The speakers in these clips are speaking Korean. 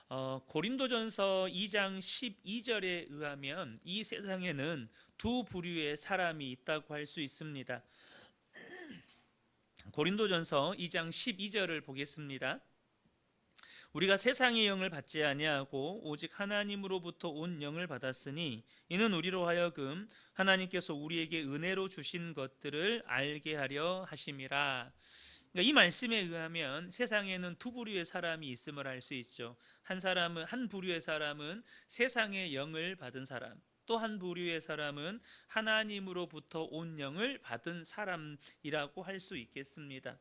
고린도전서 2장 12절에 의하면 이 세상에는 두 부류의 사람이 있다고 할 수 있습니다. 고린도전서 2장 12절을 보겠습니다. 우리가 세상의 영을 받지 아니하고 오직 하나님으로부터 온 영을 받았으니 이는 우리로 하여금 하나님께서 우리에게 은혜로 주신 것들을 알게 하려 하심이라. 그러니까 이 말씀에 의하면 세상에는 두 부류의 사람이 있음을 알 수 있죠. 한 부류의 사람은 세상의 영을 받은 사람, 또 한 부류의 사람은 하나님으로부터 온 영을 받은 사람이라고 할 수 있겠습니다.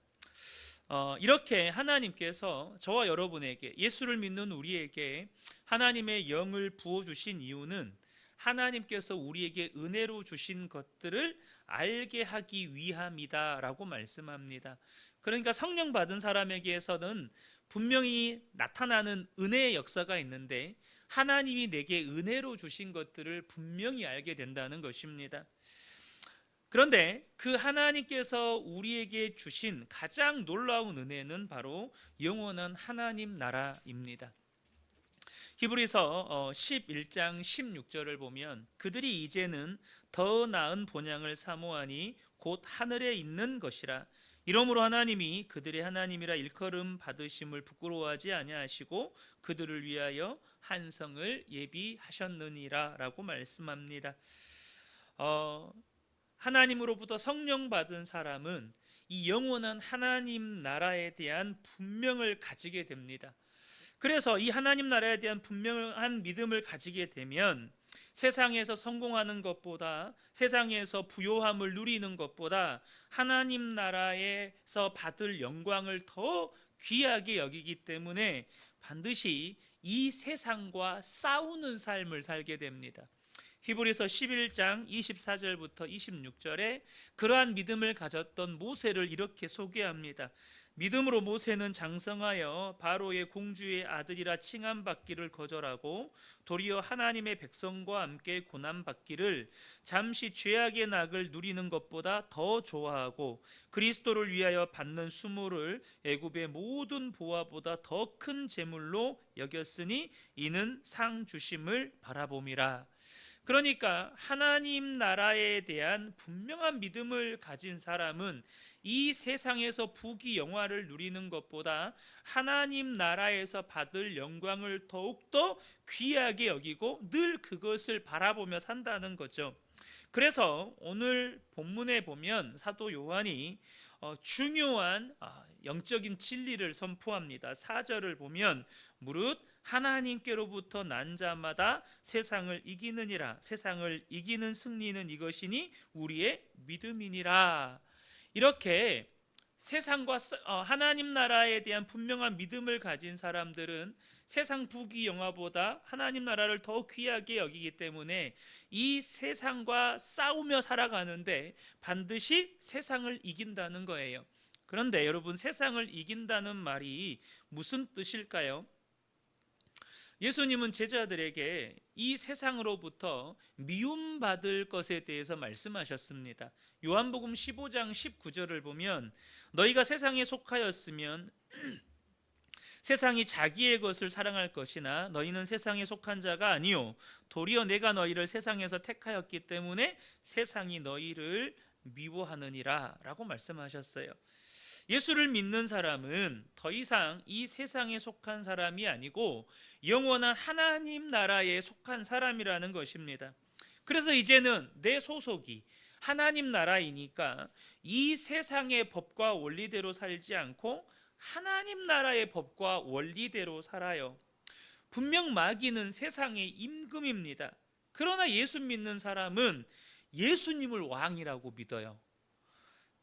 이렇게 하나님께서 저와 여러분에게, 예수를 믿는 우리에게 하나님의 영을 부어주신 이유는 하나님께서 우리에게 은혜로 주신 것들을 알게 하기 위함이다 라고 말씀합니다. 그러니까 성령 받은 사람에게서는 분명히 나타나는 은혜의 역사가 있는데 하나님이 내게 은혜로 주신 것들을 분명히 알게 된다는 것입니다. 그런데 그 하나님께서 우리에게 주신 가장 놀라운 은혜는 바로 영원한 하나님 나라입니다. 히브리서 11장 16절을 보면 그들이 이제는 더 나은 본향을 사모하니 곧 하늘에 있는 것이라. 이러므로 하나님이 그들의 하나님이라 일컬음 받으심을 부끄러워하지 아니하시고 그들을 위하여 한 성을 예비하셨느니라 라고 말씀합니다. 하나님으로부터 성령 받은 사람은 이 영원한 하나님 나라에 대한 분명을 가지게 됩니다. 그래서 이 하나님 나라에 대한 분명한 믿음을 가지게 되면 세상에서 성공하는 것보다, 세상에서 부요함을 누리는 것보다 하나님 나라에서 받을 영광을 더 귀하게 여기기 때문에 반드시 이 세상과 싸우는 삶을 살게 됩니다. 히브리서 11장 24절부터 26절에 그러한 믿음을 가졌던 모세를 이렇게 소개합니다. 믿음으로 모세는 장성하여 바로의 공주의 아들이라 칭함받기를 거절하고 도리어 하나님의 백성과 함께 고난받기를 잠시 죄악의 낙을 누리는 것보다 더 좋아하고 그리스도를 위하여 받는 수모를 애굽의 모든 보화보다 더 큰 재물로 여겼으니 이는 상 주심을 바라봄이라. 그러니까 하나님 나라에 대한 분명한 믿음을 가진 사람은 이 세상에서 부귀 영화를 누리는 것보다 하나님 나라에서 받을 영광을 더욱더 귀하게 여기고 늘 그것을 바라보며 산다는 거죠. 그래서 오늘 본문에 보면 사도 요한이 중요한 영적인 진리를 선포합니다. 4절을 보면 무릇 하나님께로부터 난 자마다 세상을 이기느니라. 세상을 이기는 승리는 이것이니 우리의 믿음이니라. 이렇게 세상과 하나님 나라에 대한 분명한 믿음을 가진 사람들은 세상 부귀 영화보다 하나님 나라를 더 귀하게 여기기 때문에 이 세상과 싸우며 살아가는데 반드시 세상을 이긴다는 거예요. 그런데 여러분, 세상을 이긴다는 말이 무슨 뜻일까요? 예수님은 제자들에게 이 세상으로부터 미움받을 것에 대해서 말씀하셨습니다. 요한복음 15장 19절을 보면 너희가 세상에 속하였으면 세상이 자기의 것을 사랑할 것이나 너희는 세상에 속한 자가 아니요 도리어 내가 너희를 세상에서 택하였기 때문에 세상이 너희를 미워하느니라 라고 말씀하셨어요. 예수를 믿는 사람은 더 이상 이 세상에 속한 사람이 아니고 영원한 하나님 나라에 속한 사람이라는 것입니다. 그래서 이제는 내 소속이 하나님 나라이니까 이 세상의 법과 원리대로 살지 않고 하나님 나라의 법과 원리대로 살아요. 분명 마귀는 세상의 임금입니다. 그러나 예수 믿는 사람은 예수님을 왕이라고 믿어요.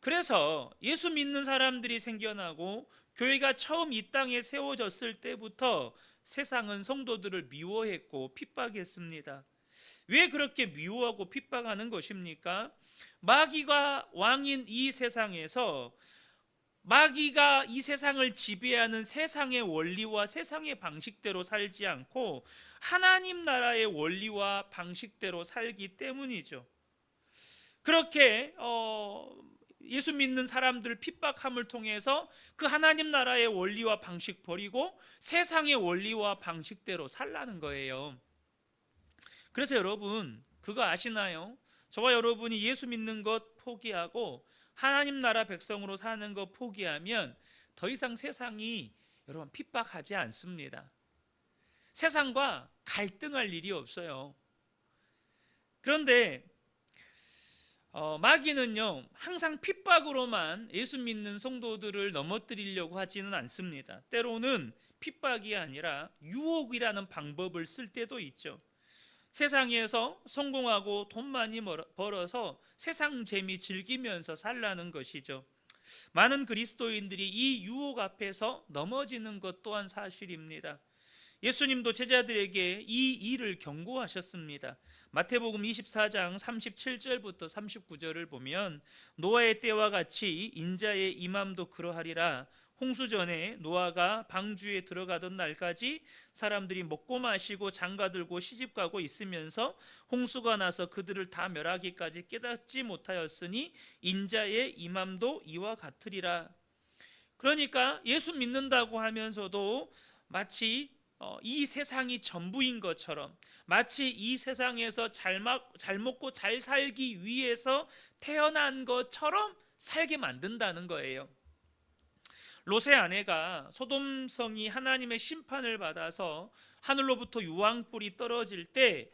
그래서 예수 믿는 사람들이 생겨나고 교회가 처음 이 땅에 세워졌을 때부터 세상은 성도들을 미워했고 핍박했습니다. 왜 그렇게 미워하고 핍박하는 것입니까? 마귀가 왕인 이 세상에서 마귀가 이 세상을 지배하는 세상의 원리와 세상의 방식대로 살지 않고 하나님 나라의 원리와 방식대로 살기 때문이죠. 그렇게 예수 믿는 사람들 핍박함을 통해서 그 하나님 나라의 원리와 방식 버리고 세상의 원리와 방식대로 살라는 거예요. 그래서 여러분 그거 아시나요? 저와 여러분이 예수 믿는 것 포기하고 하나님 나라 백성으로 사는 것 포기하면 더 이상 세상이 여러분 핍박하지 않습니다. 세상과 갈등할 일이 없어요. 그런데 마귀는요 항상 핍박으로만 예수 믿는 성도들을 넘어뜨리려고 하지는 않습니다. 때로는 핍박이 아니라 유혹이라는 방법을 쓸 때도 있죠. 세상에서 성공하고 돈 많이 벌어서 세상 재미 즐기면서 살라는 것이죠. 많은 그리스도인들이 이 유혹 앞에서 넘어지는 것 또한 사실입니다. 예수님도 제자들에게 이 일을 경고하셨습니다. 마태복음 24장 37절부터 39절을 보면 노아의 때와 같이 인자의 임함도 그러하리라. 홍수 전에 노아가 방주에 들어가던 날까지 사람들이 먹고 마시고 장가들고 시집가고 있으면서 홍수가 나서 그들을 다 멸하기까지 깨닫지 못하였으니 인자의 임함도 이와 같으리라. 그러니까 예수 믿는다고 하면서도 마치 이 세상이 전부인 것처럼, 마치 이 세상에서 잘 먹고 잘 살기 위해서 태어난 것처럼 살게 만든다는 거예요. 롯의 아내가 소돔성이 하나님의 심판을 받아서 하늘로부터 유황불이 떨어질 때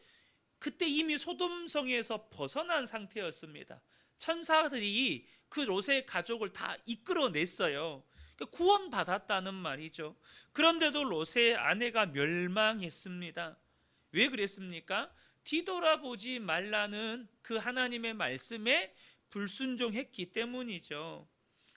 그때 이미 소돔성에서 벗어난 상태였습니다. 천사들이 그 롯의 가족을 다 이끌어냈어요. 구원받았다는 말이죠. 그런데도 롯의 아내가 멸망했습니다. 왜 그랬습니까? 뒤돌아보지 말라는 그 하나님의 말씀에 불순종했기 때문이죠.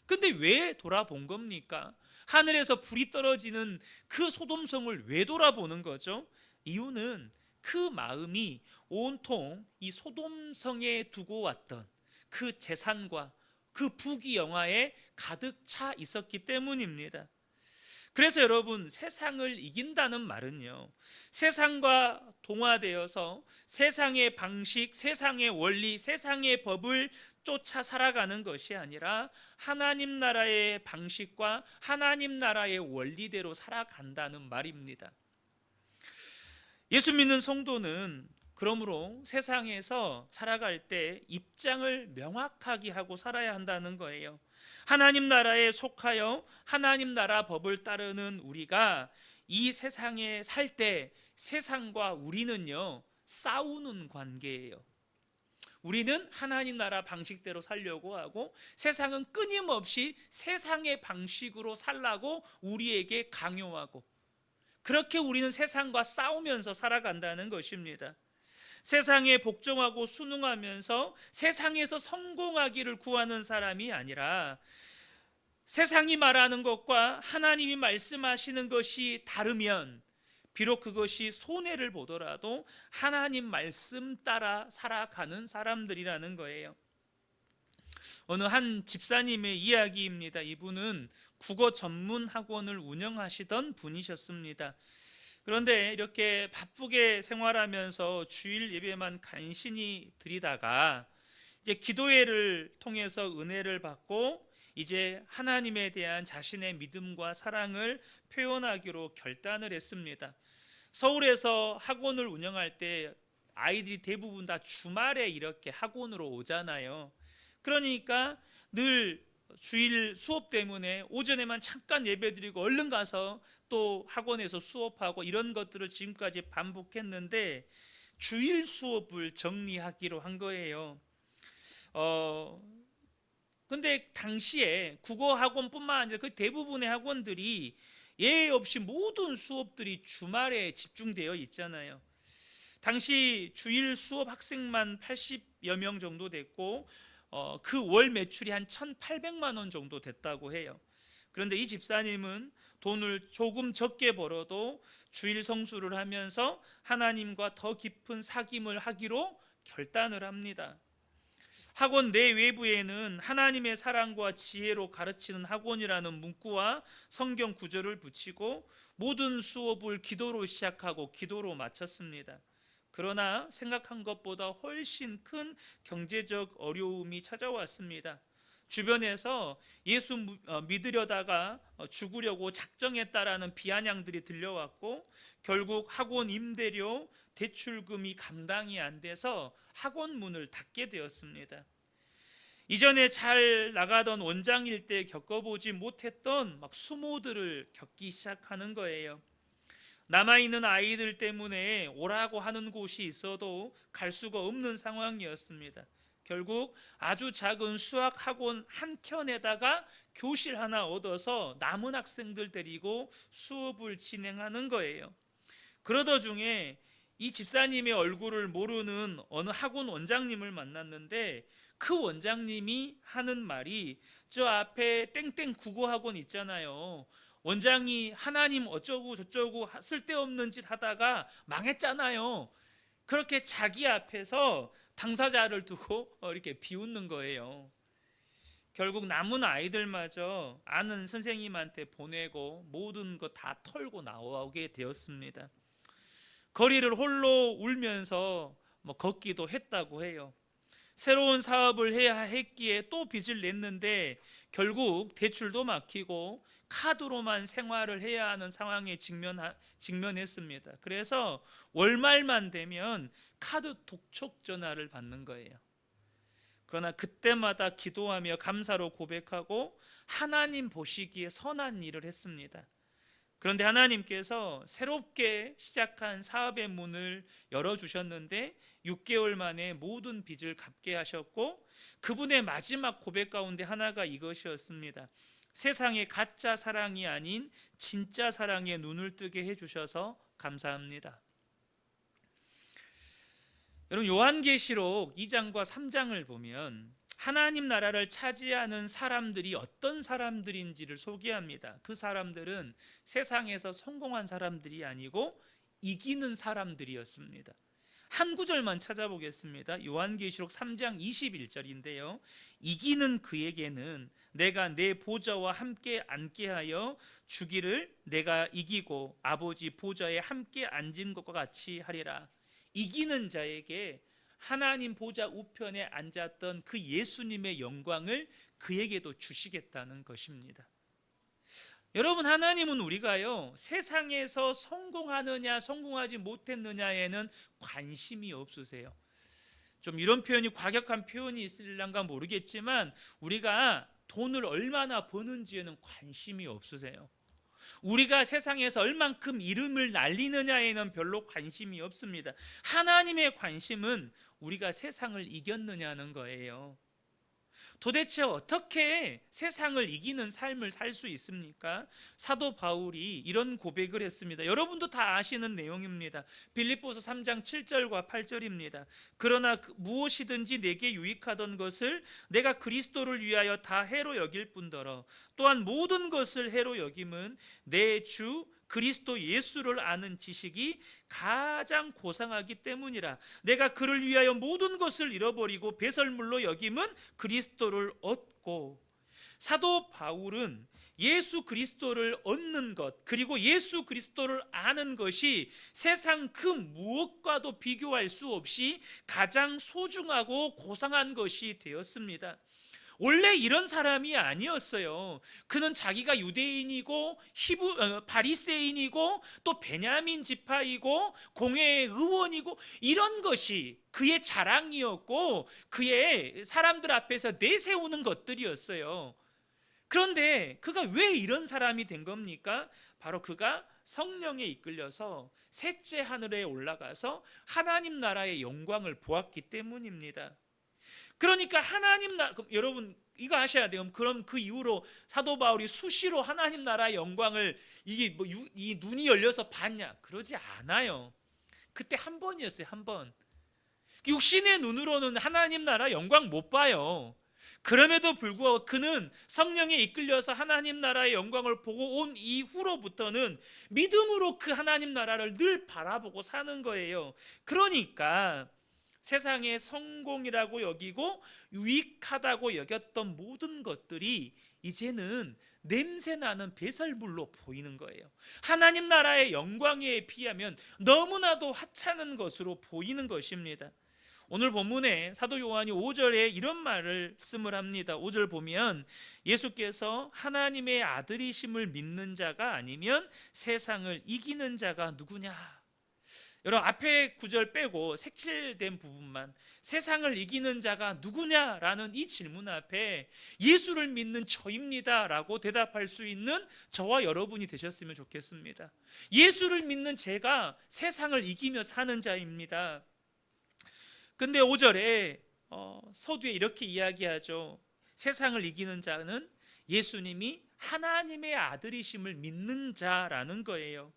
근데 왜 돌아본 겁니까? 하늘에서 불이 떨어지는 그 소돔성을 왜 돌아보는 거죠? 이유는 그 마음이 온통 이 소돔성에 두고 왔던 그 재산과 그 부귀영화에 가득 차 있었기 때문입니다. 그래서 여러분 세상을 이긴다는 말은요 세상과 동화되어서 세상의 방식, 세상의 원리, 세상의 법을 쫓아 살아가는 것이 아니라 하나님 나라의 방식과 하나님 나라의 원리대로 살아간다는 말입니다. 예수 믿는 성도는 그러므로 세상에서 살아갈 때 입장을 명확하게 하고 살아야 한다는 거예요. 하나님 나라에 속하여 하나님 나라 법을 따르는 우리가 이 세상에 살 때 세상과 우리는요 싸우는 관계예요. 우리는 하나님 나라 방식대로 살려고 하고 세상은 끊임없이 세상의 방식으로 살라고 우리에게 강요하고, 그렇게 우리는 세상과 싸우면서 살아간다는 것입니다. 세상에 복종하고 순응하면서 세상에서 성공하기를 구하는 사람이 아니라 세상이 말하는 것과 하나님이 말씀하시는 것이 다르면 비록 그것이 손해를 보더라도 하나님 말씀 따라 살아가는 사람들이라는 거예요. 어느 한 집사님의 이야기입니다. 이분은 국어 전문 학원을 운영하시던 분이셨습니다. 그런데 이렇게 바쁘게 생활하면서 주일 예배만 간신히 드리다가 이제 기도회를 통해서 은혜를 받고 이제 하나님에 대한 자신의 믿음과 사랑을 표현하기로 결단을 했습니다. 서울에서 학원을 운영할 때 아이들이 대부분 다 주말에 이렇게 학원으로 오잖아요. 그러니까 늘 주일 수업 때문에 오전에만 잠깐 예배드리고 얼른 가서 또 학원에서 수업하고 이런 것들을 지금까지 반복했는데 주일 수업을 정리하기로 한 거예요. 근데 당시에 국어 학원뿐만 아니라 그 대부분의 학원들이 예외 없이 모든 수업들이 주말에 집중되어 있잖아요. 당시 주일 수업 학생만 80여 명 정도 됐고 그 월 매출이 한 1,800만 원 정도 됐다고 해요. 그런데 이 집사님은 돈을 조금 적게 벌어도 주일 성수를 하면서 하나님과 더 깊은 사귐을 하기로 결단을 합니다. 학원 내외부에는 하나님의 사랑과 지혜로 가르치는 학원이라는 문구와 성경 구절을 붙이고 모든 수업을 기도로 시작하고 기도로 마쳤습니다. 그러나 생각한 것보다 훨씬 큰 경제적 어려움이 찾아왔습니다. 주변에서 예수 믿으려다가 죽으려고 작정했다라는 비아냥들이 들려왔고, 결국 학원 임대료, 대출금이 감당이 안 돼서 학원 문을 닫게 되었습니다. 이전에 잘 나가던 원장일 때 겪어보지 못했던 수모들을 겪기 시작하는 거예요. 남아있는 아이들 때문에 오라고 하는 곳이 있어도 갈 수가 없는 상황이었습니다. 결국 아주 작은 수학 학원 한 켠에다가 교실 하나 얻어서 남은 학생들 데리고 수업을 진행하는 거예요. 그러던 중에 이 집사님의 얼굴을 모르는 어느 학원 원장님을 만났는데, 그 원장님이 하는 말이, 저 앞에 땡땡 국어학원 있잖아요, 원장이 하나님 어쩌고 저쩌고 쓸데없는 짓 하다가 망했잖아요. 그렇게 자기 앞에서 당사자를 두고 이렇게 비웃는 거예요. 결국 남은 아이들마저 아는 선생님한테 보내고 모든 거 다 털고 나오게 되었습니다. 거리를 홀로 울면서 걷기도 했다고 해요. 새로운 사업을 해야 했기에 또 빚을 냈는데 결국 대출도 막히고 카드로만 생활을 해야 하는 상황에 직면했습니다. 그래서 월말만 되면 카드 독촉 전화를 받는 거예요. 그러나 그때마다 기도하며 감사로 고백하고 하나님 보시기에 선한 일을 했습니다. 그런데 하나님께서 새롭게 시작한 사업의 문을 열어주셨는데 6개월 만에 모든 빚을 갚게 하셨고, 그분의 마지막 고백 가운데 하나가 이것이었습니다. 세상의 가짜 사랑이 아닌 진짜 사랑에 눈을 뜨게 해주셔서 감사합니다. 여러분, 요한계시록 2장과 3장을 보면 하나님 나라를 차지하는 사람들이 어떤 사람들인지를 소개합니다. 그 사람들은 세상에서 성공한 사람들이 아니고 이기는 사람들이었습니다. 한 구절만 찾아보겠습니다. 요한계시록 3장 21절인데요. 이기는 그에게는 내가 내 보좌와 함께 앉게 하여 주기를 내가 이기고 아버지 보좌에 함께 앉은 것과 같이 하리라. 이기는 자에게 하나님 보좌 우편에 앉았던 그 예수님의 영광을 그에게도 주시겠다는 것입니다. 여러분, 하나님은 우리가요, 세상에서 성공하느냐 성공하지 못했느냐에는 관심이 없으세요. 좀 이런 표현이 과격한 표현이 있을란가 모르겠지만 우리가 돈을 얼마나 버는지에는 관심이 없으세요. 우리가 세상에서 얼만큼 이름을 날리느냐에는 별로 관심이 없습니다. 하나님의 관심은 우리가 세상을 이겼느냐는 거예요. 도대체 어떻게 세상을 이기는 삶을 살 수 있습니까? 사도 바울이 이런 고백을 했습니다. 여러분도 다 아시는 내용입니다. 빌립보서 3장 7절과 8절입니다. 그러나 무엇이든지 내게 유익하던 것을 내가 그리스도를 위하여 다 해로 여길 뿐더러 또한 모든 것을 해로 여김은 내 주 그리스도 예수를 아는 지식이 가장 고상하기 때문이라. 내가 그를 위하여 모든 것을 잃어버리고 배설물로 여김은 그리스도를 얻고. 사도 바울은 예수 그리스도를 얻는 것, 그리고 예수 그리스도를 아는 것이 세상 그 무엇과도 비교할 수 없이 가장 소중하고 고상한 것이 되었습니다. 원래 이런 사람이 아니었어요. 그는 자기가 유대인이고 바리새인이고 또 베냐민 지파이고 공회의 의원이고 이런 것이 그의 자랑이었고 그의 사람들 앞에서 내세우는 것들이었어요. 그런데 그가 왜 이런 사람이 된 겁니까? 바로 그가 성령에 이끌려서 셋째 하늘에 올라가서 하나님 나라의 영광을 보았기 때문입니다. 그러니까 하나님 나라, 여러분 이거 아셔야 돼요. 그럼 그 이후로 사도 바울이 수시로 하나님 나라의 영광을 이게 이 눈이 열려서 봤냐? 그러지 않아요. 그때 한 번이었어요. 한 번. 육신의 눈으로는 하나님 나라 영광 못 봐요. 그럼에도 불구하고 그는 성령에 이끌려서 하나님 나라의 영광을 보고 온 이후로부터는 믿음으로 그 하나님 나라를 늘 바라보고 사는 거예요. 그러니까 세상의 성공이라고 여기고 유익하다고 여겼던 모든 것들이 이제는 냄새나는 배설물로 보이는 거예요. 하나님 나라의 영광에 비하면 너무나도 하찮은 것으로 보이는 것입니다. 오늘 본문에 사도 요한이 5절에 이런 말을 씀을 합니다. 5절 보면 예수께서 하나님의 아들이심을 믿는 자가 아니면 세상을 이기는 자가 누구냐? 여러분, 앞에 구절 빼고 색칠된 부분만, 세상을 이기는 자가 누구냐라는 이 질문 앞에 예수를 믿는 저입니다 라고 대답할 수 있는 저와 여러분이 되셨으면 좋겠습니다. 예수를 믿는 제가 세상을 이기며 사는 자입니다. 근데 5절에 서두에 이렇게 이야기하죠. 세상을 이기는 자는 예수님이 하나님의 아들이심을 믿는 자라는 거예요.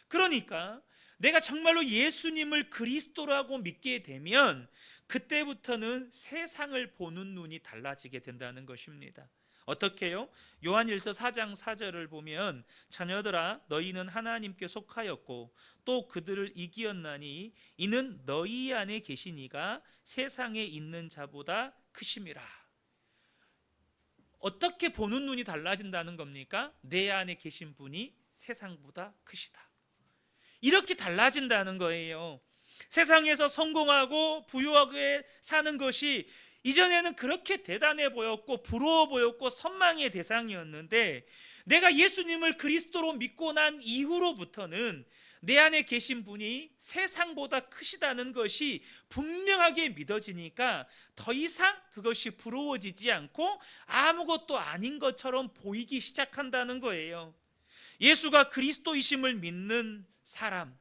그러니까 내가 정말로 예수님을 그리스도라고 믿게 되면 그때부터는 세상을 보는 눈이 달라지게 된다는 것입니다. 어떻게요? 요한일서 4장 4절을 보면 자녀들아 너희는 하나님께 속하였고 또 그들을 이기었나니 이는 너희 안에 계신 이가 세상에 있는 자보다 크심이라. 어떻게 보는 눈이 달라진다는 겁니까? 내 안에 계신 분이 세상보다 크시다. 이렇게 달라진다는 거예요. 세상에서 성공하고 부유하게 사는 것이 이전에는 그렇게 대단해 보였고 부러워 보였고 선망의 대상이었는데 내가 예수님을 그리스도로 믿고 난 이후로부터는 내 안에 계신 분이 세상보다 크시다는 것이 분명하게 믿어지니까 더 이상 그것이 부러워지지 않고 아무것도 아닌 것처럼 보이기 시작한다는 거예요. 예수가 그리스도이심을 믿는 사람,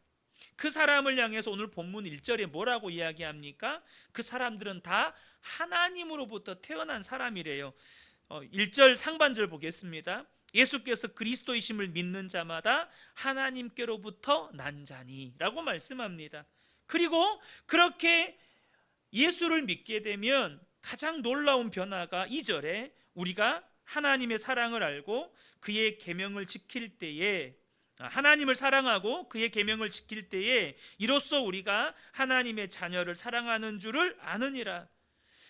그 사람을 향해서 오늘 본문 1절에 뭐라고 이야기합니까? 그 사람들은 다 하나님으로부터 태어난 사람이래요. 1절 상반절 보겠습니다. 예수께서 그리스도이심을 믿는 자마다 하나님께로부터 난 자니 라고 말씀합니다. 그리고 그렇게 예수를 믿게 되면 가장 놀라운 변화가 2절에 우리가 하나님의 사랑을 알고 그의 계명을 지킬 때에, 하나님을 사랑하고 그의 계명을 지킬 때에 이로써 우리가 하나님의 자녀를 사랑하는 줄을 아느니라.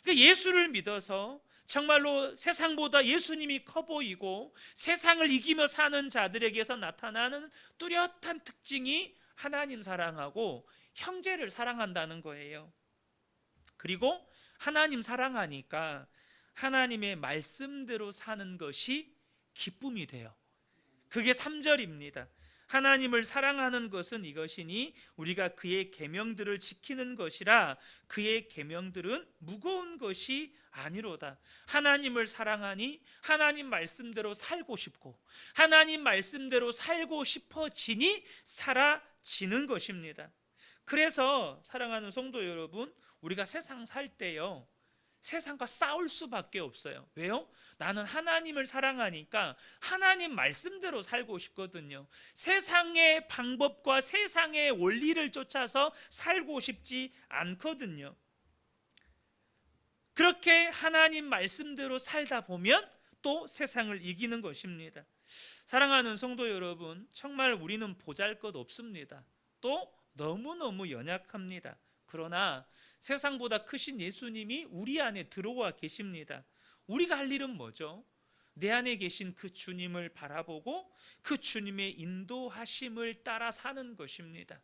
그러니까 예수를 믿어서 정말로 세상보다 예수님이 커 보이고 세상을 이기며 사는 자들에게서 나타나는 뚜렷한 특징이 하나님 사랑하고 형제를 사랑한다는 거예요. 그리고 하나님 사랑하니까 하나님의 말씀대로 사는 것이 기쁨이 돼요. 그게 3절입니다. 하나님을 사랑하는 것은 이것이니 우리가 그의 계명들을 지키는 것이라 그의 계명들은 무거운 것이 아니로다. 하나님을 사랑하니 하나님 말씀대로 살고 싶고 하나님 말씀대로 살고 싶어지니 사라지는 것입니다. 그래서 사랑하는 성도 여러분, 우리가 세상 살 때요 세상과 싸울 수밖에 없어요. 왜요? 나는 하나님을 사랑하니까 하나님 말씀대로 살고 싶거든요. 세상의 방법과 세상의 원리를 쫓아서 살고 싶지 않거든요. 그렇게 하나님 말씀대로 살다 보면 또 세상을 이기는 것입니다. 사랑하는 성도 여러분, 정말 우리는 보잘것없습니다. 또 너무너무 연약합니다. 그러나 세상보다 크신 예수님이 우리 안에 들어와 계십니다. 우리가 할 일은 뭐죠? 내 안에 계신 그 주님을 바라보고 그 주님의 인도하심을 따라 사는 것입니다.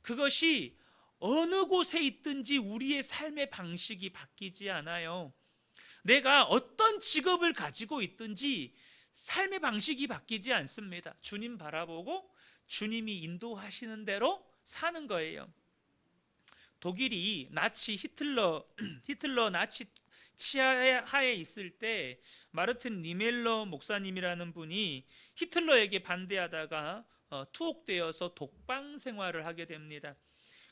그것이 어느 곳에 있든지 우리의 삶의 방식이 바뀌지 않아요. 내가 어떤 직업을 가지고 있든지 삶의 방식이 바뀌지 않습니다. 주님 바라보고 주님이 인도하시는 대로 사는 거예요. 독일이 나치 히틀러 나치 치하에 있을 때 마르틴 니멜러 목사님이라는 분이 히틀러에게 반대하다가 투옥되어서 독방 생활을 하게 됩니다.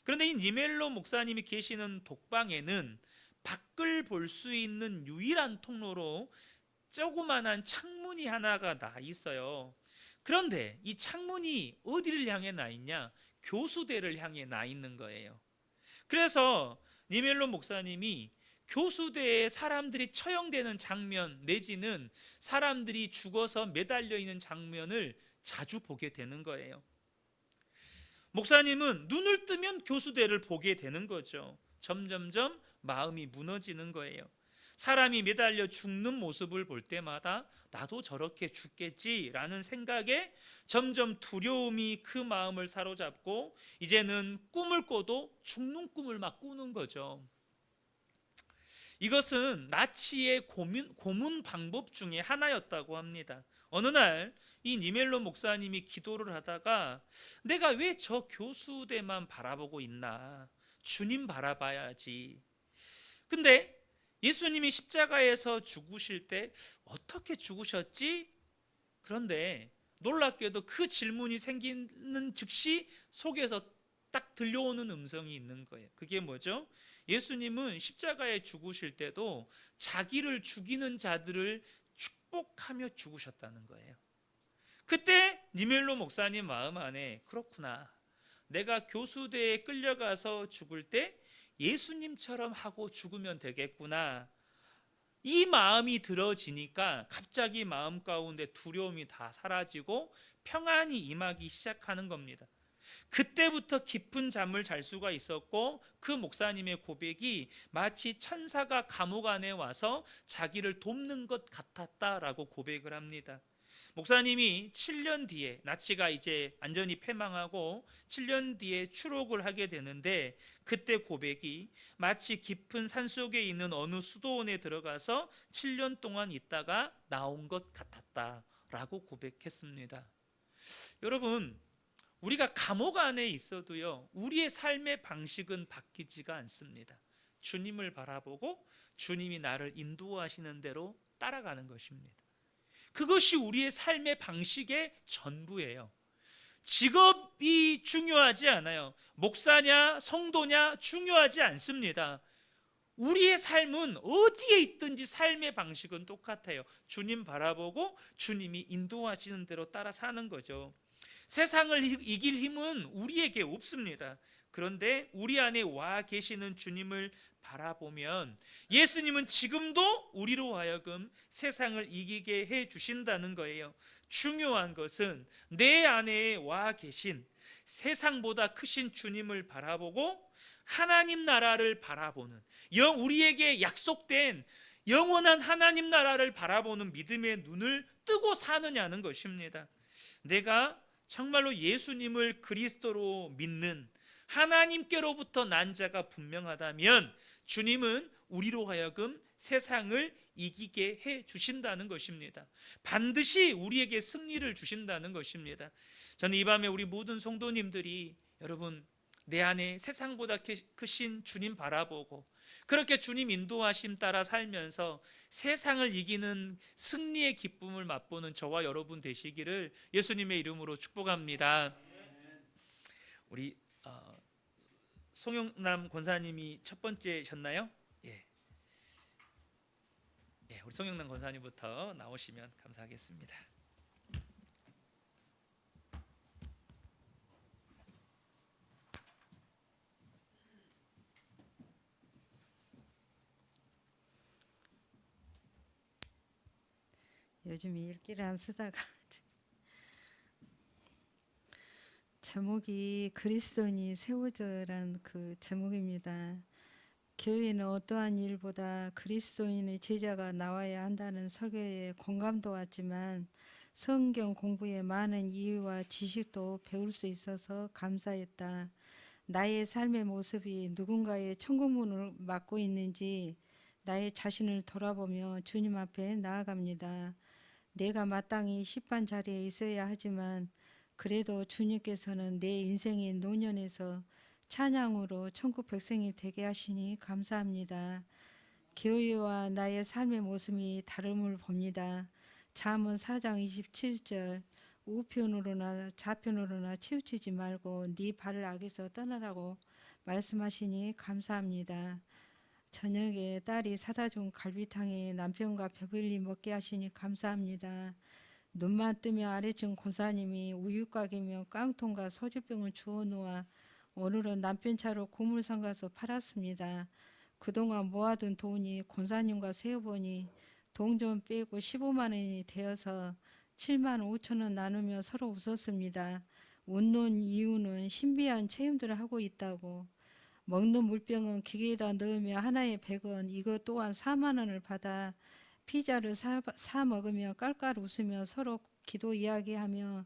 그런데 이 니멜러 목사님이 계시는 독방에는 밖을 볼 수 있는 유일한 통로로 조그만한 창문이 하나가 나 있어요. 그런데 이 창문이 어디를 향해 나 있냐? 교수대를 향해 나 있는 거예요. 그래서 니멜로 목사님이 교수대에 사람들이 처형되는 장면 내지는 사람들이 죽어서 매달려 있는 장면을 자주 보게 되는 거예요. 목사님은 눈을 뜨면 교수대를 보게 되는 거죠. 점점점 마음이 무너지는 거예요. 사람이 매달려 죽는 모습을 볼 때마다 나도 저렇게 죽겠지라는 생각에 점점 두려움이 그 마음을 사로잡고 이제는 꿈을 꿔도 죽는 꿈을 막 꾸는 거죠. 이것은 나치의 고문 방법 중에 하나였다고 합니다. 어느 날 이 니멜로 목사님이 기도를 하다가 내가 왜 저 교수대만 바라보고 있나? 주님 바라봐야지. 근데 예수님이 십자가에서 죽으실 때 어떻게 죽으셨지? 그런데 놀랍게도 그 질문이 생기는 즉시 속에서 딱 들려오는 음성이 있는 거예요. 그게 뭐죠? 예수님은 십자가에 죽으실 때도 자기를 죽이는 자들을 축복하며 죽으셨다는 거예요. 그때 니멜로 목사님 마음 안에 그렇구나. 내가 교수대에 끌려가서 죽을 때 예수님처럼 하고 죽으면 되겠구나. 이 마음이 들어지니까 갑자기 마음 가운데 두려움이 다 사라지고 평안이 임하기 시작하는 겁니다. 그때부터 깊은 잠을 잘 수가 있었고 그 목사님의 고백이 마치 천사가 감옥 안에 와서 자기를 돕는 것 같았다라고 고백을 합니다. 목사님이 7년 뒤에 나치가 이제 완전히 패망하고 7년 뒤에 추록을 하게 되는데 그때 고백이 마치 깊은 산속에 있는 어느 수도원에 들어가서 7년 동안 있다가 나온 것 같았다라고 고백했습니다. 여러분, 우리가 감옥 안에 있어도요, 우리의 삶의 방식은 바뀌지가 않습니다. 주님을 바라보고 주님이 나를 인도하시는 대로 따라가는 것입니다. 그것이 우리의 삶의 방식의 전부예요. 직업이 중요하지 않아요. 목사냐 성도냐 중요하지 않습니다. 우리의 삶은 어디에 있든지 삶의 방식은 똑같아요. 주님 바라보고 주님이 인도하시는 대로 따라 사는 거죠. 세상을 이길 힘은 우리에게 없습니다. 그런데 우리 안에 와 계시는 주님을 바라보면 예수님은 지금도 우리로 하여금 세상을 이기게 해 주신다는 거예요. 중요한 것은 내 안에 와 계신 세상보다 크신 주님을 바라보고 하나님 나라를 바라보는, 우리에게 약속된 영원한 하나님 나라를 바라보는 믿음의 눈을 뜨고 사느냐는 것입니다. 내가 정말로 예수님을 그리스도로 믿는 하나님께로부터 난 자가 분명하다면 주님은 우리로 하여금 세상을 이기게 해 주신다는 것입니다. 반드시 우리에게 승리를 주신다는 것입니다. 저는 이 밤에 우리 모든 성도님들이 여러분 내 안에 세상보다 크신 주님 바라보고 그렇게 주님 인도하심 따라 살면서 세상을 이기는 승리의 기쁨을 맛보는 저와 여러분 되시기를 예수님의 이름으로 축복합니다. 우리 송영남 권사님이 첫 번째셨나요? 예. 우리 송영남 권사님부터 나오시면 감사하겠습니다. 요즘에 읽기를 안 쓰다가 제목이 그리스도인이 세워져라는 그 제목입니다. 교회는 어떠한 일보다 그리스도인의 제자가 나와야 한다는 설교에 공감도 왔지만 성경 공부에 많은 이유와 지식도 배울 수 있어서 감사했다. 나의 삶의 모습이 누군가의 천국문을 막고 있는지 나의 자신을 돌아보며 주님 앞에 나아갑니다. 내가 마땅히 십반 자리에 있어야 하지만 그래도 주님께서는 내 인생의 노년에서 찬양으로 천국 백성이 되게 하시니 감사합니다. 교회와 나의 삶의 모습이 다름을 봅니다. 잠언 4장 27절 우편으로나 좌편으로나 치우치지 말고 네 발을 악에서 떠나라고 말씀하시니 감사합니다. 저녁에 딸이 사다 준 갈비탕에 남편과 배불리 먹게 하시니 감사합니다. 눈만 뜨면 아래층 권사님이 우유가게며 깡통과 소주병을 주워 놓아 오늘은 남편 차로 고물 삼가서 팔았습니다. 그동안 모아둔 돈이 권사님과 세어보니 동전 빼고 15만 원이 되어서 7만 5천 원 나누며 서로 웃었습니다. 웃는 이유는 신비한 체험들을 하고 있다고. 먹는 물병은 기계에다 넣으며 하나에 100원, 이것 또한 4만 원을 받아 피자를 사 먹으며 깔깔 웃으며 서로 기도 이야기하며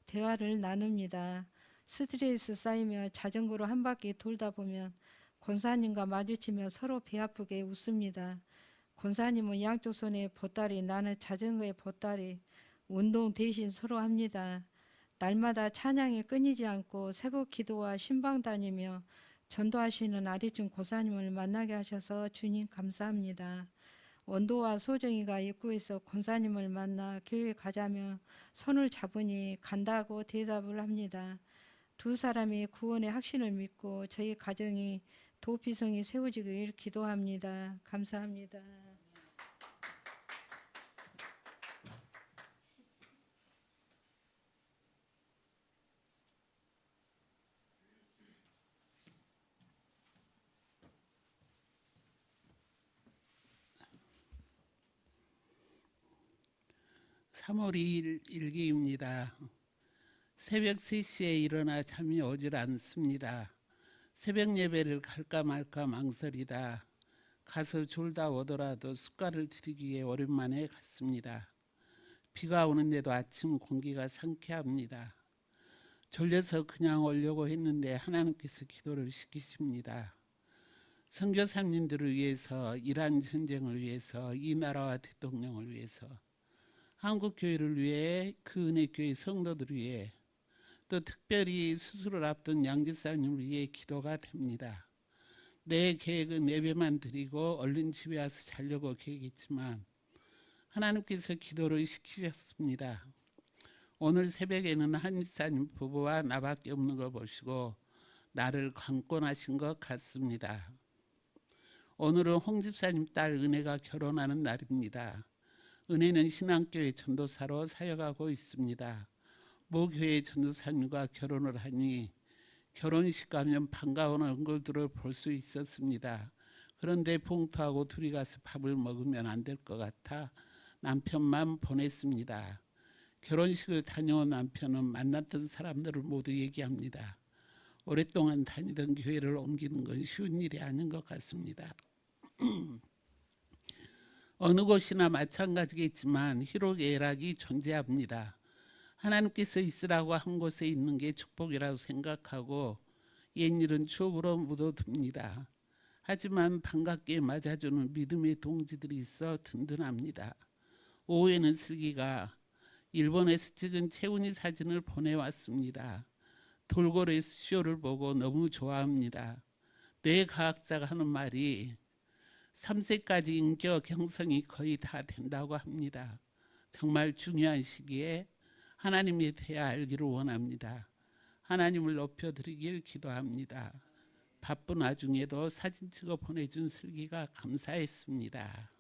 대화를 나눕니다. 스트레스 쌓이며 자전거로 한 바퀴 돌다 보면 권사님과 마주치며 서로 배 아프게 웃습니다. 권사님은 양쪽 손에 보따리, 나는 자전거에 보따리, 운동 대신 서로 합니다. 날마다 찬양이 끊이지 않고 새벽 기도와 신방 다니며 전도하시는 아리춘 고사님을 만나게 하셔서 주님 감사합니다. 원도와 소정이가 입구에서 권사님을 만나 교회 가자며 손을 잡으니 간다고 대답을 합니다. 두 사람이 구원의 확신을 믿고 저희 가정이 도피성이 세워지길 기도합니다. 감사합니다. 삼월 2일 일기입니다. 새벽 3시에 일어나 잠이 오질 않습니다. 새벽 예배를 갈까 말까 망설이다 가서 졸다 오더라도 숟가락을 드리기 위해 오랜만에 갔습니다. 비가 오는데도 아침 공기가 상쾌합니다. 졸려서 그냥 오려고 했는데 하나님께서 기도를 시키십니다. 선교사님들을 위해서, 이란 전쟁을 위해서, 이 나라와 대통령을 위해서, 한국교회를 위해, 그 은혜교회 성도들을 위해, 또 특별히 수술을 앞둔 양지사님을 위해 기도가 됩니다. 내 계획은 예배만 드리고 얼른 집에 와서 자려고 계획했지만 하나님께서 기도를 시키셨습니다. 오늘 새벽에는 한 집사님 부부와 나밖에 없는 걸 보시고 나를 관건하신 것 같습니다. 오늘은 홍 집사님 딸 은혜가 결혼하는 날입니다. 은혜는 신앙교회 전도사로 사역하고 있습니다. 모 교회 전도사님과 결혼을 하니 결혼식 가면 반가운 얼굴들을 볼 수 있었습니다. 그런데 봉투하고 둘이 가서 밥을 먹으면 안 될 것 같아 남편만 보냈습니다. 결혼식을 다녀온 남편은 만났던 사람들을 모두 얘기합니다. 오랫동안 다니던 교회를 옮기는 건 쉬운 일이 아닌 것 같습니다. 어느 곳이나 마찬가지겠지만 희록애락이 존재합니다. 하나님께서 있으라고 한 곳에 있는 게 축복이라고 생각하고 옛일은 추억으로 묻어둡니다. 하지만 반갑게 맞아주는 믿음의 동지들이 있어 든든합니다. 오후에는 슬기가 일본에서 찍은 채훈이 사진을 보내왔습니다. 돌고래 쇼를 보고 너무 좋아합니다. 뇌과학자가 하는 말이 3세까지 인격 형성이 거의 다 된다고 합니다. 정말 중요한 시기에 하나님에 대해 알기를 원합니다. 하나님을 높여드리길 기도합니다. 바쁜 와중에도 사진 찍어 보내준 슬기가 감사했습니다.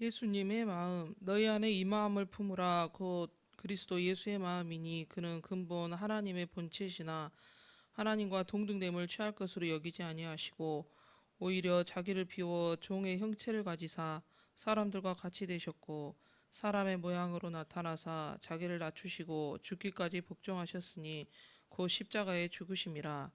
예수님의 마음, 너희 안에 이 마음을 품으라. 곧 그리스도 예수의 마음이니 그는 근본 하나님의 본체시나 하나님과 동등됨을 취할 것으로 여기지 아니하시고 오히려 자기를 비워 종의 형체를 가지사 사람들과 같이 되셨고 사람의 모양으로 나타나사 자기를 낮추시고 죽기까지 복종하셨으니 곧 십자가에 죽으심이라.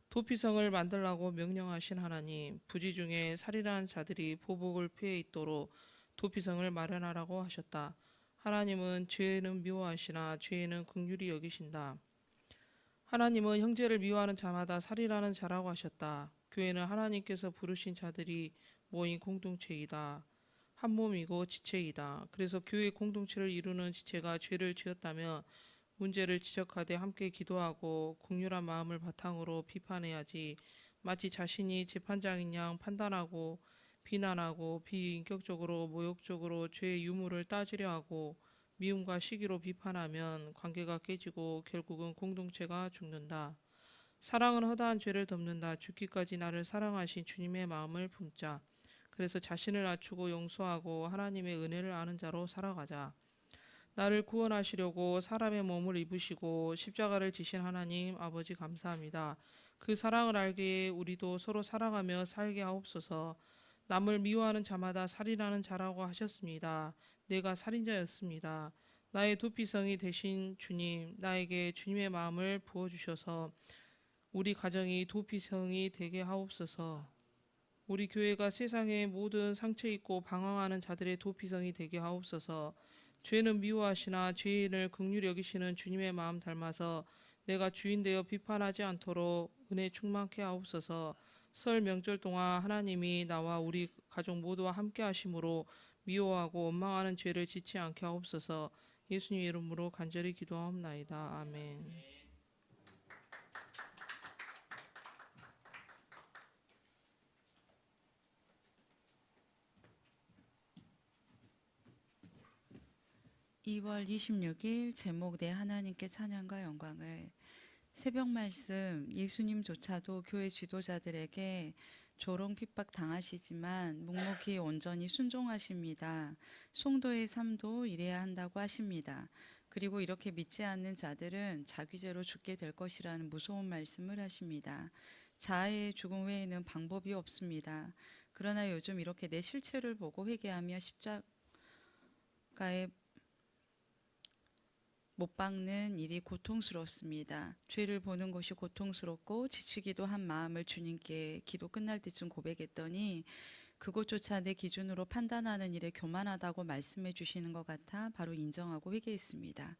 도피성을 만들라고 명령하신 하나님, 부지 중에 살인한 자들이 보복을 피해 있도록 도피성을 마련하라고 하셨다. 하나님은 죄는 미워하시나 죄는 긍휼히 여기신다. 하나님은 형제를 미워하는 자마다 살인하는 자라고 하셨다. 교회는 하나님께서 부르신 자들이 모인 공동체이다. 한 몸이고 지체이다. 그래서 교회 공동체를 이루는 지체가 죄를 지었다면 문제를 지적하되 함께 기도하고 긍휼한 마음을 바탕으로 비판해야지, 마치 자신이 재판장인 양 판단하고 비난하고 비인격적으로 모욕적으로 죄의 유무를 따지려 하고 미움과 시기로 비판하면 관계가 깨지고 결국은 공동체가 죽는다. 사랑은 허다한 죄를 덮는다. 죽기까지 나를 사랑하신 주님의 마음을 품자. 그래서 자신을 낮추고 용서하고 하나님의 은혜를 아는 자로 살아가자. 나를 구원하시려고 사람의 몸을 입으시고 십자가를 지신 하나님 아버지 감사합니다. 그 사랑을 알기에 우리도 서로 사랑하며 살게 하옵소서. 남을 미워하는 자마다 살인하는 자라고 하셨습니다. 내가 살인자였습니다. 나의 도피성이 되신 주님, 나에게 주님의 마음을 부어주셔서 우리 가정이 도피성이 되게 하옵소서. 우리 교회가 세상의 모든 상처 있고 방황하는 자들의 도피성이 되게 하옵소서. 죄는 미워하시나 죄인을 긍휼히 여기시는 주님의 마음 닮아서 내가 주인 되어 비판하지 않도록 은혜 충만케 하옵소서. 설 명절 동안 하나님이 나와 우리 가족 모두와 함께 하심으로 미워하고 원망하는 죄를 짓지 않게 하옵소서. 예수님 이름으로 간절히 기도하옵나이다. 아멘. 2월 26일 제목 내 하나님께 찬양과 영광을. 새벽 말씀. 예수님조차도 교회 지도자들에게 조롱 핍박 당하시지만 묵묵히 온전히 순종하십니다. 성도의 삶도 이래야 한다고 하십니다. 그리고 이렇게 믿지 않는 자들은 자기죄로 죽게 될 것이라는 무서운 말씀을 하십니다. 자아의 죽음 외에는 방법이 없습니다. 그러나 요즘 이렇게 내 실체를 보고 회개하며 십자가에 못 박는 일이 고통스럽습니다. 죄를 보는 것이 고통스럽고 지치기도 한 마음을 주님께 기도 끝날 때쯤 고백했더니 그것조차 내 기준으로 판단하는 일에 교만하다고 말씀해 주시는 것 같아 바로 인정하고 회개했습니다.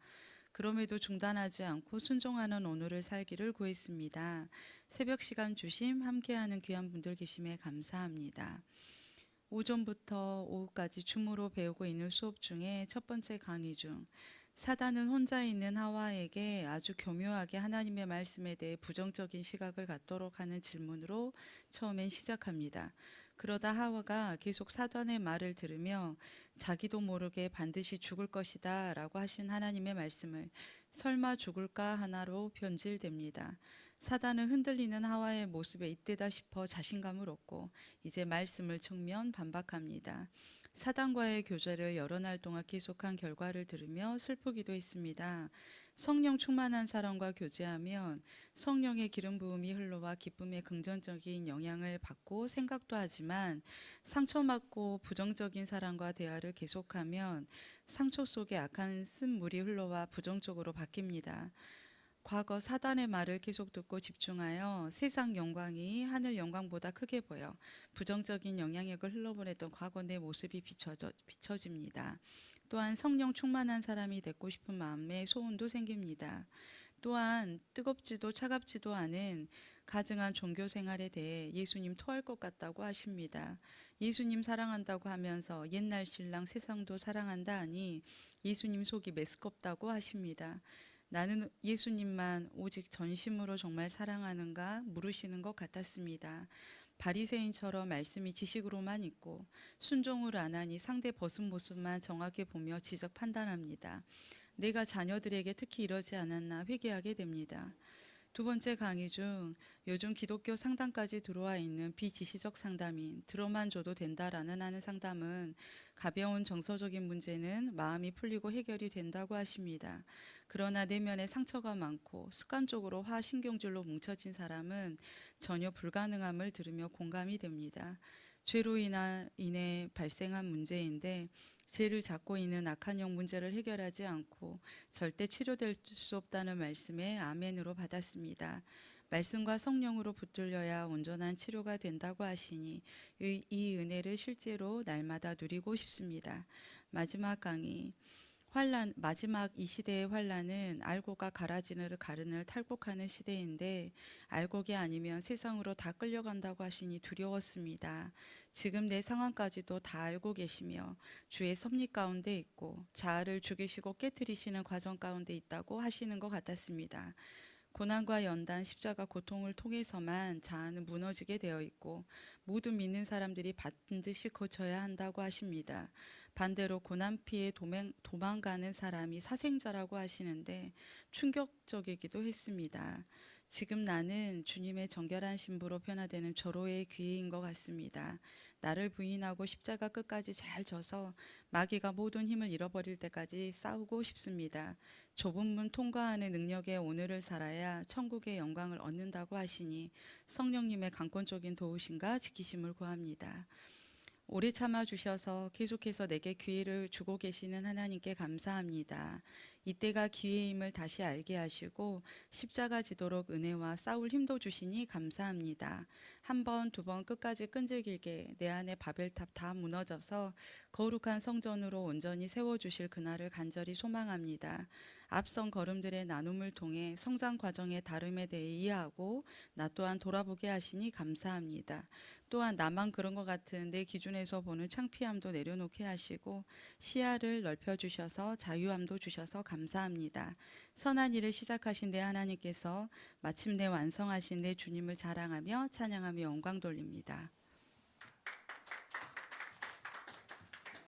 그럼에도 중단하지 않고 순종하는 오늘을 살기를 구했습니다. 새벽 시간 주심 함께하는 귀한 분들 계심에 감사합니다. 오전부터 오후까지 줌으로 배우고 있는 수업 중에 첫 번째 강의 중 사단은 혼자 있는 하와에게 아주 교묘하게 하나님의 말씀에 대해 부정적인 시각을 갖도록 하는 질문으로 처음엔 시작합니다. 그러다 하와가 계속 사단의 말을 들으며 자기도 모르게 반드시 죽을 것이다 라고 하신 하나님의 말씀을 설마 죽을까 하나로 변질됩니다. 사단은 흔들리는 하와의 모습에 이때다 싶어 자신감을 얻고 이제 말씀을 측면 반박합니다. 사단과의 교제를 여러 날 동안 계속한 결과를 들으며 슬프기도 했습니다. 성령 충만한 사람과 교제하면 성령의 기름 부음이 흘러와 기쁨의 긍정적인 영향을 받고 생각도 하지만 상처받고 부정적인 사람과 대화를 계속하면 상처 속에 악한 쓴물이 흘러와 부정적으로 바뀝니다. 과거 사단의 말을 계속 듣고 집중하여 세상 영광이 하늘 영광보다 크게 보여 부정적인 영향력을 흘러보냈던 과거 내 모습이 비춰집니다. 또한 성령 충만한 사람이 되고 싶은 마음에 소원도 생깁니다. 또한 뜨겁지도 차갑지도 않은 가증한 종교 생활에 대해 예수님 토할 것 같다고 하십니다. 예수님 사랑한다고 하면서 옛날 신랑 세상도 사랑한다 하니 예수님 속이 메스껍다고 하십니다. 나는 예수님만 오직 전심으로 정말 사랑하는가 물으시는 것 같았습니다. 바리새인처럼 말씀이 지식으로만 있고 순종을 안 하니 상대 벗은 모습만 정확히 보며 지적 판단합니다. 내가 자녀들에게 특히 이러지 않았나 회개하게 됩니다. 두 번째 강의 중 요즘 기독교 상담까지 들어와 있는 비지시적 상담인 들어만 줘도 된다라는 하는 상담은 가벼운 정서적인 문제는 마음이 풀리고 해결이 된다고 하십니다. 그러나 내면에 상처가 많고 습관적으로 화신경줄로 뭉쳐진 사람은 전혀 불가능함을 들으며 공감이 됩니다. 죄로 인해 발생한 문제인데 죄를 잡고 있는 악한 영 문제를 해결하지 않고 절대 치료될 수 없다는 말씀에 아멘으로 받았습니다. 말씀과 성령으로 붙들려야 온전한 치료가 된다고 하시니 이 은혜를 실제로 날마다 누리고 싶습니다. 마지막 강의. 마지막 이 시대의 환란은 알곡과 가라지를 가르는 탈곡하는 시대인데 알곡이 아니면 세상으로 다 끌려간다고 하시니 두려웠습니다. 지금 내 상황까지도 다 알고 계시며 주의 섭리 가운데 있고 자아를 죽이시고 깨뜨리시는 과정 가운데 있다고 하시는 것 같았습니다. 고난과 연단, 십자가 고통을 통해서만 자아는 무너지게 되어 있고 모든 믿는 사람들이 반드시 거쳐야 한다고 하십니다. 반대로 고난 피해 도망가는 사람이 사생자라고 하시는데 충격적이기도 했습니다. 지금 나는 주님의 정결한 신부로 변화되는 절호의 기회인 것 같습니다. 나를 부인하고 십자가 끝까지 잘 져서 마귀가 모든 힘을 잃어버릴 때까지 싸우고 싶습니다. 좁은 문 통과하는 능력의 오늘을 살아야 천국의 영광을 얻는다고 하시니 성령님의 강권적인 도우심과 지키심을 구합니다. 오래 참아주셔서 계속해서 내게 기회를 주고 계시는 하나님께 감사합니다. 이때가 기회임을 다시 알게 하시고 십자가 지도록 은혜와 싸울 힘도 주시니 감사합니다. 한 번, 두 번 끝까지 끈질기게 내 안의 바벨탑 다 무너져서 거룩한 성전으로 온전히 세워주실 그날을 간절히 소망합니다. 앞선 걸음들의 나눔을 통해 성장 과정의 다름에 대해 이해하고 나 또한 돌아보게 하시니 감사합니다. 또한 나만 그런 것 같은 내 기준에서 보는 창피함도 내려놓게 하시고 시야를 넓혀주셔서 자유함도 주셔서 감사합니다. 선한 일을 시작하신 내 하나님께서 마침내 완성하신 내 주님을 자랑하며 찬양하며 영광 돌립니다.